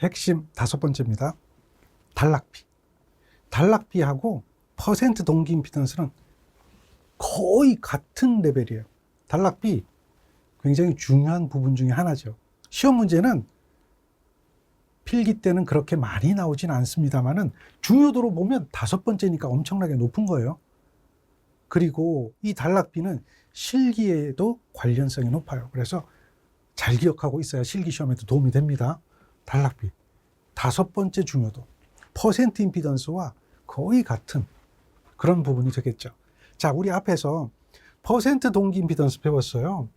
핵심 5번째입니다. 단락비. 단락비하고 퍼센트 동기 임피던스는 거의 같은 레벨이에요. 단락비 굉장히 중요한 부분 중에 하나죠. 시험 문제는 필기 때는 그렇게 많이 나오진 않습니다만은 중요도로 보면 5번째니까 엄청나게 높은 거예요. 그리고 이 단락비는 실기에도 관련성이 높아요. 그래서 잘 기억하고 있어야 실기 시험에도 도움이 됩니다. 단락비 5번째 중요도, 퍼센트 임피던스와 거의 같은 그런 부분이 되겠죠. 자, 우리 앞에서 퍼센트 동기 임피던스 배웠어요.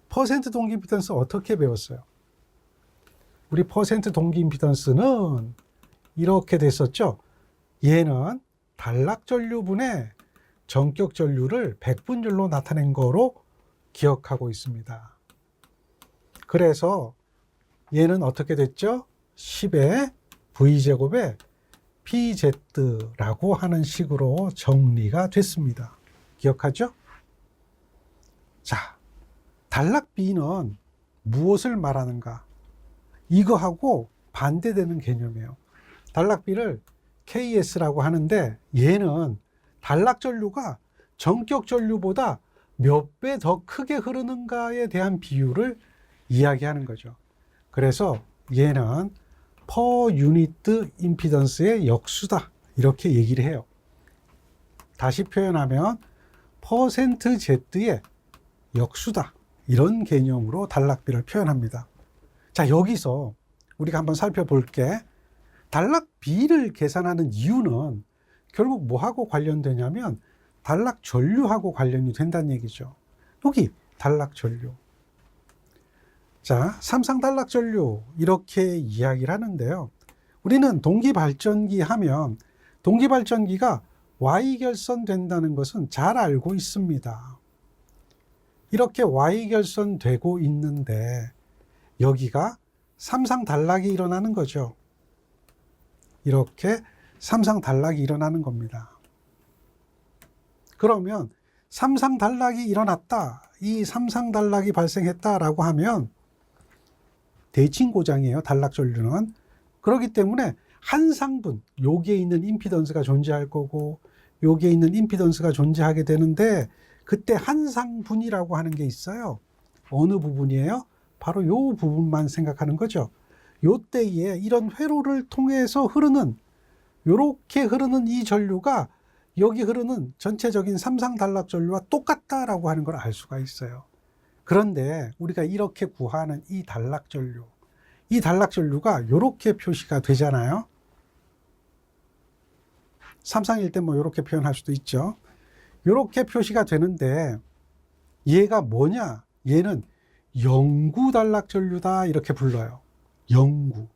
퍼센트 동기 임피던스 어떻게 배웠어요? 우리 퍼센트 동기 임피던스는 이렇게 됐었죠. 얘는 단락 전류분의 전격 전류를 백분율로 나타낸 거로 기억하고 있습니다. 그래서 얘는 어떻게 됐죠? 10의 V제곱에 PZ라고 하는 식으로 정리가 됐습니다. 기억하죠? 자, 단락비는 무엇을 말하는가? 이거하고 반대되는 개념이에요. 단락비를 KS라고 하는데 얘는 단락 전류가 전격 전류보다 몇 배 더 크게 흐르는가에 대한 비율을 이야기하는 거죠. 그래서 얘는 per unit 임피던스의 역수다 이렇게 얘기를 해요. 다시 표현하면 퍼센트 Z의 역수다 이런 개념으로 단락비를 표현합니다. 자, 여기서 우리가 한번 살펴볼게. 단락비를 계산하는 이유는 결국 뭐하고 관련되냐면 단락 전류하고 관련이 된다는 얘기죠. 여기 단락 전류. 자, 삼상 단락 전류 이렇게 이야기를 하는데요. 우리는 동기발전기 하면 동기발전기가 Y 결선된다는 것은 잘 알고 있습니다. 이렇게 Y 결선되고 있는데 여기가 삼상 단락이 일어나는 거죠. 이렇게 삼상 단락이 일어나는 겁니다. 그러면 삼상 단락이 일어났다, 이 삼상 단락이 발생했다라고 하면 대칭 고장이에요. 단락 전류는. 그렇기 때문에 한 상분, 여기에 있는 임피던스가 존재할 거고 여기에 있는 임피던스가 존재하게 되는데 그때 한 상분이라고 하는 게 있어요. 어느 부분이에요? 바로 요 부분만 생각하는 거죠. 요 때에 이런 회로를 통해서 흐르는, 요렇게 흐르는 이 전류가 여기 흐르는 전체적인 삼상 단락 전류와 똑같다라고 하는 걸 알 수가 있어요. 그런데 우리가 이렇게 구하는 이 단락 전류, 이 단락 전류가 이렇게 표시가 되잖아요. 삼상일 때 뭐 이렇게 표현할 수도 있죠. 이렇게 표시가 되는데 얘가 뭐냐? 얘는 영구 단락 전류다 이렇게 불러요. 영구.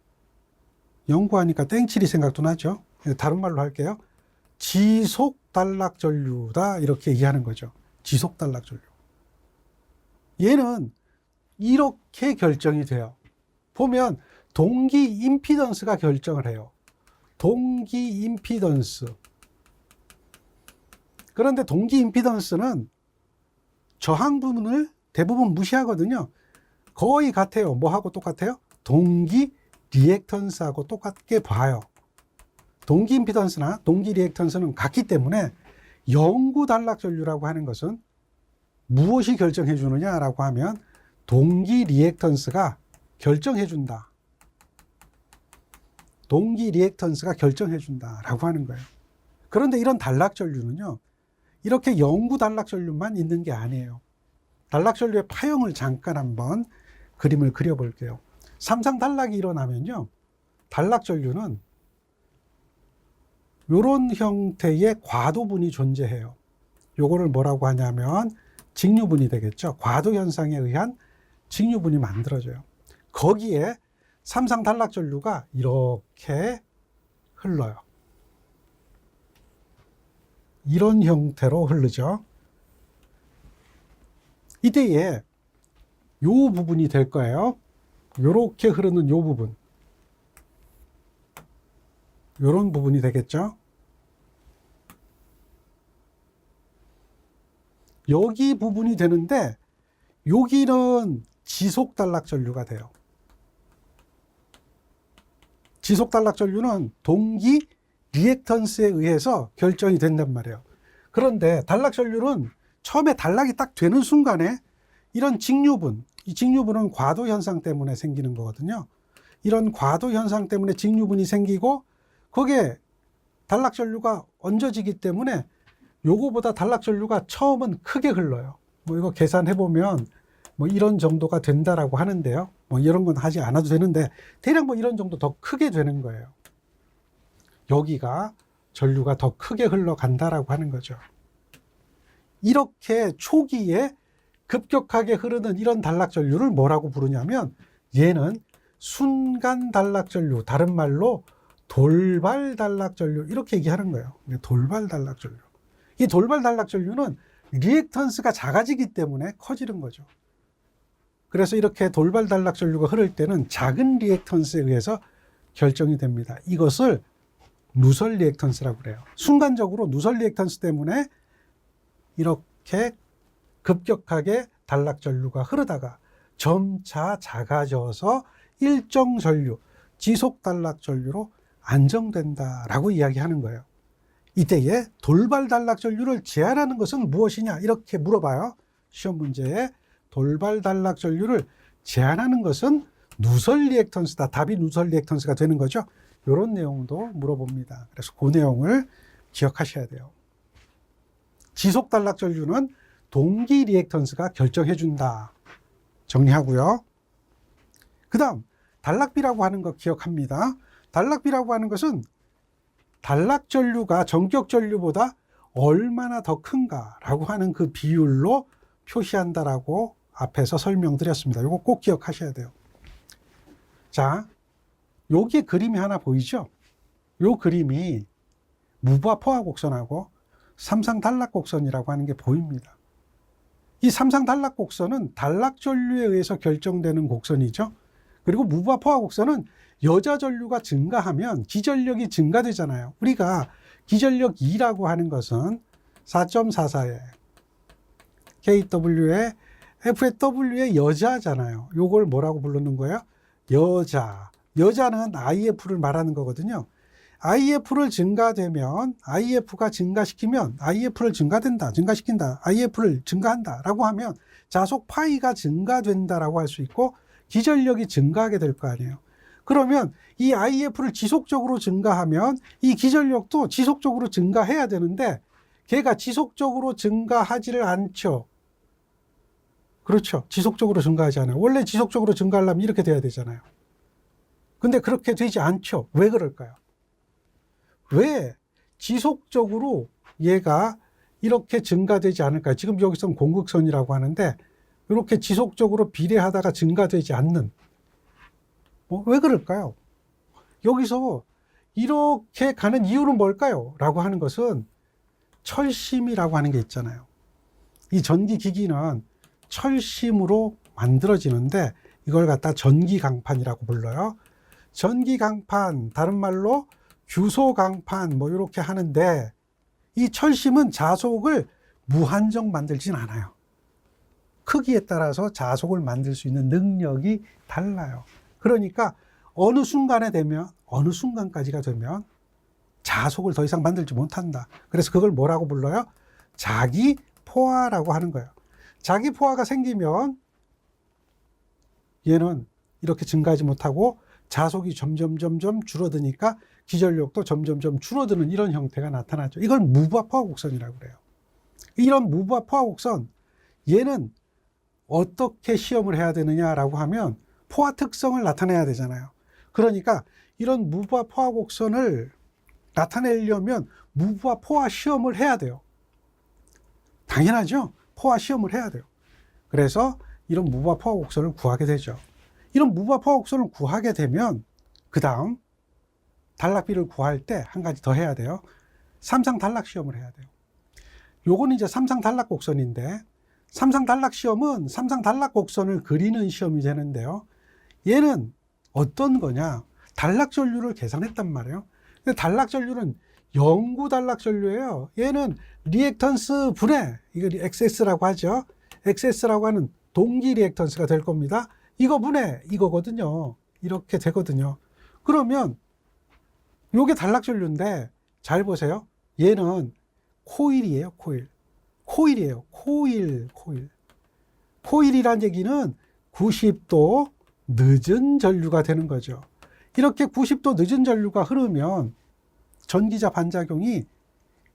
영구하니까 땡칠이 생각도 나죠. 다른 말로 할게요. 지속 단락 전류다 이렇게 얘기하는 거죠. 지속 단락 전류. 얘는 이렇게 결정이 돼요. 보면 동기 임피던스가 결정을 해요. 동기 임피던스. 그런데 동기 임피던스는 저항 부분을 대부분 무시하거든요. 거의 같아요. 뭐하고 똑같아요? 동기 리액턴스하고 똑같게 봐요. 동기 임피던스나 동기 리액턴스는 같기 때문에 영구 단락 전류라고 하는 것은 무엇이 결정해 주느냐라고 하면 동기 리액턴스가 결정해 준다. 동기 리액턴스가 결정해 준다라고 하는 거예요. 그런데 이런 단락 전류는요, 이렇게 영구 단락 전류만 있는 게 아니에요. 단락 전류의 파형을 잠깐 한번 그림을 그려 볼게요. 삼상 단락이 일어나면요, 단락 전류는 이런 형태의 과도분이 존재해요. 요거를 뭐라고 하냐면 직류분이 되겠죠. 과도 현상에 의한 직류분이 만들어져요. 거기에 삼상 단락 전류가 이렇게 흘러요. 이런 형태로 흐르죠. 이때에 요 부분이 될 거예요. 요렇게 흐르는 요 부분. 요런 부분이 되겠죠. 여기 부분이 되는데 여기는 지속 단락 전류가 돼요. 지속 단락 전류는 동기 리액턴스에 의해서 결정이 된단 말이에요. 그런데 단락 전류는 처음에 단락이 딱 되는 순간에 이런 직류분, 이 직류분은 과도 현상 때문에 생기는 거거든요. 이런 과도 현상 때문에 직류분이 생기고 거기에 단락 전류가 얹어지기 때문에 요거보다 단락 전류가 처음은 크게 흘러요. 뭐 이거 계산해 보면 뭐 이런 정도가 된다라고 하는데요. 뭐 이런 건 하지 않아도 되는데 대략 뭐 이런 정도 더 크게 되는 거예요. 여기가 전류가 더 크게 흘러간다라고 하는 거죠. 이렇게 초기에 급격하게 흐르는 이런 단락 전류를 뭐라고 부르냐면 얘는 순간 단락 전류, 다른 말로 돌발 단락 전류 이렇게 얘기하는 거예요. 돌발 단락 전류. 이 돌발 단락 전류는 리액턴스가 작아지기 때문에 커지는 거죠. 그래서 이렇게 돌발 단락 전류가 흐를 때는 작은 리액턴스에 의해서 결정이 됩니다. 이것을 누설 리액턴스라고 그래요. 순간적으로 누설 리액턴스 때문에 이렇게 급격하게 단락 전류가 흐르다가 점차 작아져서 일정 전류, 지속 단락 전류로 안정된다라고 이야기하는 거예요. 이때에 돌발 단락 전류를 제한하는 것은 무엇이냐 이렇게 물어봐요. 시험 문제에 돌발 단락 전류를 제한하는 것은 누설 리액턴스다. 답이 누설 리액턴스가 되는 거죠. 이런 내용도 물어봅니다. 그래서 그 내용을 기억하셔야 돼요. 지속 단락 전류는 동기 리액턴스가 결정해 준다. 정리하고요. 그 다음 단락비라고 하는 거 기억합니다. 단락비라고 하는 것은 단락 전류가 전격 전류보다 얼마나 더 큰가라고 하는 그 비율로 표시한다라고 앞에서 설명드렸습니다. 이거 꼭 기억하셔야 돼요. 자, 여기에 그림이 하나 보이죠? 이 그림이 무바 포화 곡선하고 삼상 단락 곡선이라고 하는 게 보입니다. 이 삼상 단락 곡선은 단락 전류에 의해서 결정되는 곡선이죠. 그리고 무바 포화 곡선은 여자 전류가 증가하면 기전력이 증가되잖아요. 우리가 기전력 2라고 하는 것은 4.44에 KW에 F의 W의 여자잖아요. 요걸 뭐라고 부르는 거예요? 여자. 여자는 IF를 말하는 거거든요. IF를 증가되면 IF가 증가시키면 IF를 증가시킨다. IF를 증가한다라고 하면 자속 파이가 증가된다라고 할 수 있고 기전력이 증가하게 될 거 아니에요. 그러면 이 IF를 지속적으로 증가하면 이 기전력도 지속적으로 증가해야 되는데 걔가 지속적으로 증가하지를 않죠. 그렇죠. 지속적으로 증가하지 않아요. 원래 지속적으로 증가하려면 이렇게 돼야 되잖아요. 근데 그렇게 되지 않죠. 왜 그럴까요? 왜 지속적으로 얘가 이렇게 증가되지 않을까요? 지금 여기서는 공극선이라고 하는데 이렇게 지속적으로 비례하다가 증가되지 않는 왜 그럴까요? 여기서 이렇게 가는 이유는 뭘까요? 라고 하는 것은 철심이라고 하는 게 있잖아요. 이 전기기기는 철심으로 만들어지는데 이걸 갖다 전기강판이라고 불러요. 전기강판, 다른 말로 규소강판 뭐 이렇게 하는데 이 철심은 자속을 무한정 만들진 않아요. 크기에 따라서 자속을 만들 수 있는 능력이 달라요. 그러니까 어느 순간에 되면 어느 순간까지가 되면 자속을 더 이상 만들지 못한다. 그래서 그걸 뭐라고 불러요? 자기 포화라고 하는 거예요. 자기 포화가 생기면 얘는 이렇게 증가하지 못하고 자속이 점점 줄어드니까 기전력도 점점 줄어드는 이런 형태가 나타나죠. 이걸 무바 포화 곡선이라고 그래요. 이런 무바 포화 곡선, 얘는 어떻게 시험을 해야 되느냐라고 하면 포화 특성을 나타내야 되잖아요. 그러니까 이런 무바 포화 곡선을 나타내려면 무바 포화 시험을 해야 돼요. 당연하죠. 포화 시험을 해야 돼요. 그래서 이런 무바 포화 곡선을 구하게 되죠. 이런 무바 포화 곡선을 구하게 되면 그 다음 단락비를 구할 때 한 가지 더 해야 돼요. 삼상 단락 시험을 해야 돼요. 요거는 이제 삼상 단락 곡선인데 삼상 단락 시험은 삼상 단락 곡선을 그리는 시험이 되는데요. 얘는 어떤 거냐? 단락 전류를 계산했단 말이에요. 근데 단락 전류는 영구 단락 전류예요. 얘는 리액턴스 분해, 이거 XS라고 하죠. XS라고 하는 동기 리액턴스가 될 겁니다. 이거 분해, 이거거든요. 이렇게 되거든요. 그러면 요게 단락 전류인데 잘 보세요. 얘는 코일이에요, 코일. 코일이에요. 코일. 코일이란 얘기는 90도 늦은 전류가 되는 거죠. 이렇게 90도 늦은 전류가 흐르면 전기자 반작용이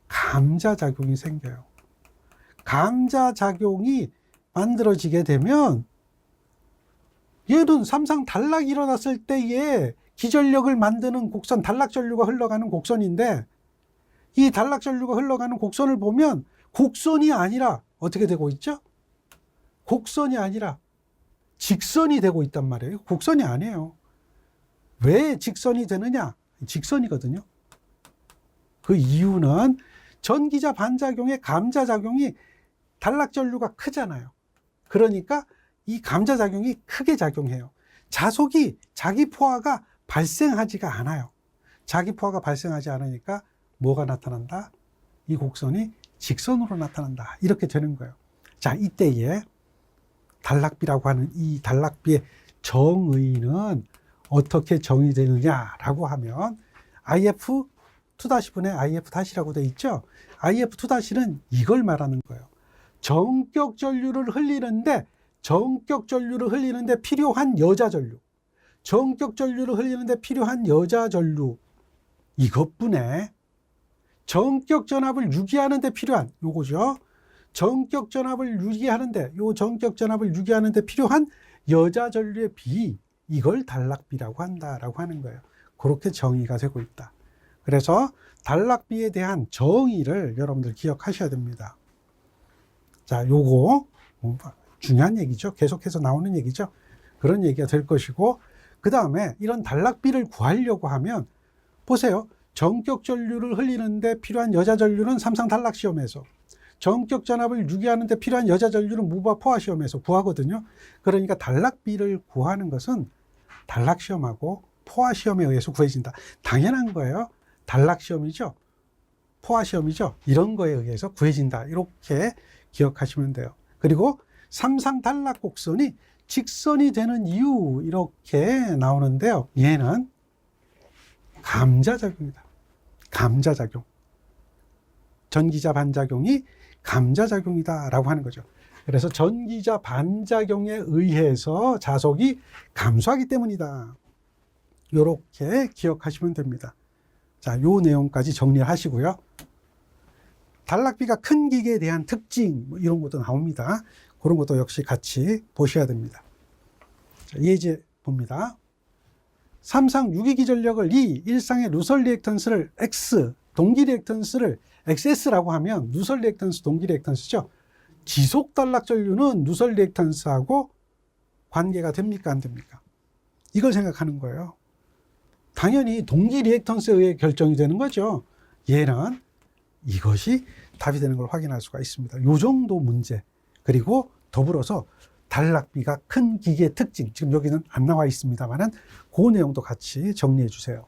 감자작용이 생겨요. 감자작용이 만들어지게 되면 얘는 삼상 단락이 일어났을 때에 기전력을 만드는 곡선, 단락 전류가 흘러가는 곡선인데 이 단락 전류가 흘러가는 곡선을 보면 곡선이 아니라 어떻게 되고 있죠? 곡선이 아니라 직선이 되고 있단 말이에요. 곡선이 아니에요. 왜 직선이 되느냐? 직선이거든요. 그 이유는 전기자 반작용의 감자작용이 단락 전류가 크잖아요. 그러니까 이 감자작용이 크게 작용해요. 자속이 자기 포화가 발생하지가 않아요. 자기 포화가 발생하지 않으니까 뭐가 나타난다? 이 곡선이 직선으로 나타난다. 이렇게 되는 거예요. 자, 이때에 단락비라고 하는 이 단락비의 정의는 어떻게 정의되느냐라고 하면 IF2-분의 IF-라고 되어 있죠. IF2-는 이걸 말하는 거예요. 전격 전류를 흘리는데 필요한 여자 전류. 전격 전류를 흘리는데 필요한 여자 전류. 이것뿐에 전격 전압을 유지하는 데 필요한 요거죠. 전격 전압을 유지하는데 필요한 여자 전류의 비, 이걸 단락비라고 한다라고 하는 거예요. 그렇게 정의가 되고 있다. 그래서 단락비에 대한 정의를 여러분들 기억하셔야 됩니다. 자, 요거 중요한 얘기죠. 계속해서 나오는 얘기죠. 그런 얘기가 될 것이고, 그 다음에 이런 단락비를 구하려고 하면 보세요. 전격 전류를 흘리는데 필요한 여자 전류는 삼상 단락 시험에서, 전격 전압을 유지하는 데 필요한 여자 전류는 무바 포화 시험에서 구하거든요. 그러니까 단락비를 구하는 것은 단락 시험하고 포화 시험에 의해서 구해진다. 당연한 거예요. 단락 시험이죠. 포화 시험이죠. 이런 거에 의해서 구해진다. 이렇게 기억하시면 돼요. 그리고 삼상 단락 곡선이 직선이 되는 이유, 이렇게 나오는데요. 얘는 감자작용이다. 감자작용. 전기자 반작용이 감자작용이다 라고 하는 거죠. 그래서 전기자 반작용에 의해서 자속이 감소하기 때문이다. 이렇게 기억하시면 됩니다. 자, 요 내용까지 정리하시고요. 단락비가 큰 기계에 대한 특징, 이런 것도 나옵니다. 그런 것도 역시 같이 보셔야 됩니다. 자, 예제 봅니다. 삼상 유기기 전력을 E, 일상의 누설 리액턴스를 X, 동기 리액턴스를 XS라고 하면 누설 리액턴스, 동기 리액턴스죠. 지속 단락 전류는 누설 리액턴스하고 관계가 됩니까, 안 됩니까? 이걸 생각하는 거예요. 당연히 동기 리액턴스에 의해 결정이 되는 거죠. 얘는 이것이 답이 되는 걸 확인할 수가 있습니다. 요 정도 문제. 그리고 더불어서 단락비가 큰 기계의 특징, 지금 여기는 안 나와 있습니다만은 그 내용도 같이 정리해 주세요.